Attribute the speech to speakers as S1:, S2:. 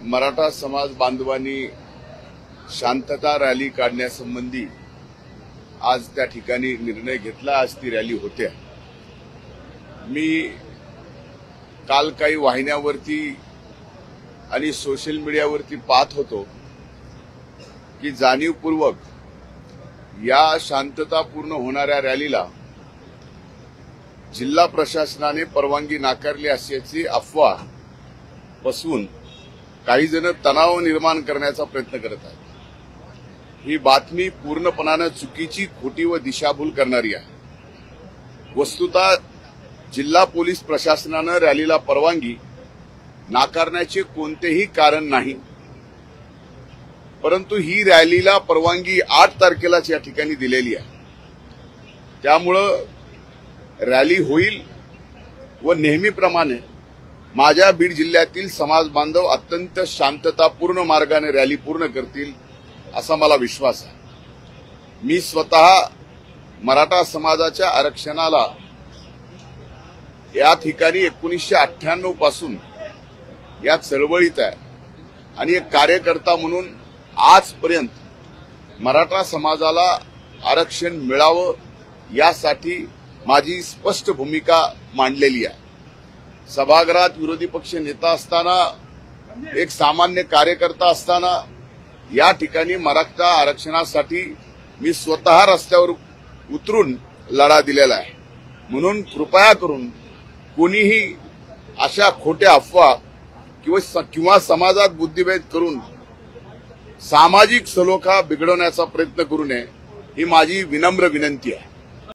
S1: मराठा समाज बांधवांनी शांतता रॅली काढण्यासंबंधी आज त्या ठिकाणी निर्णय घेतला। आज ती रॅली होते। मी काल काही वाहिन्यावरती आणि सोशल मीडियावरती पाहत होतो की जाणीवपूर्वक या शांततापूर्ण होणाऱ्या रॅलीला जिल्हा प्रशासनाने परवानगी नाकारली असल्याची अफवा पसरवून काही जण तणाव निर्माण करण्याचा प्रयत्न करत आहेत। ही बातमी पूर्णपणाने चुकीची, खोटी व दिशाभूल करणारी आहे। वस्तुतः जिल्हा पोलीस प्रशासनाने रॅलीला परवानगी नाकारण्याचे कोणतेही कारण नाही, परंतु ही रॅलीला परवानगी 8 तारखेलाच या ठिकाणी दिलेली आहे। त्यामुळे रॅली होईल व नेहमीप्रमाणे माझ्या बीड जिल्ह्यातील समाज बांधव अत्यंत शांततापूर्ण मार्गाने रॅली पूर्ण करतील असा मला विश्वास आहे। मी स्वतः मराठा समाजाच्या आरक्षणाला या ठिकाणी 1998 पासून या चळवळीत आहे आणि एक कार्यकर्ता म्हणून आजपर्यंत मराठा समाजाला आरक्षण मिळावं यासाठी माझी स्पष्ट भूमिका मांडलेली आहे। सभागृहात विरोधी पक्ष नेता असताना, एक सामान्य कार्यकर्ता असताना या ठिकाणी मराठा आरक्षणासाठी मी स्वतः रस्त्यावर उतरून लढा दिलेला आहे। म्हणून कृपया करून कोणीही अशा खोट्या अफवा किंवा समाजात बुद्धिभेद करून सामाजिक सलोखा बिघडवण्याचा प्रयत्न करू नये, ही माझी विनम्र विनंती आहे।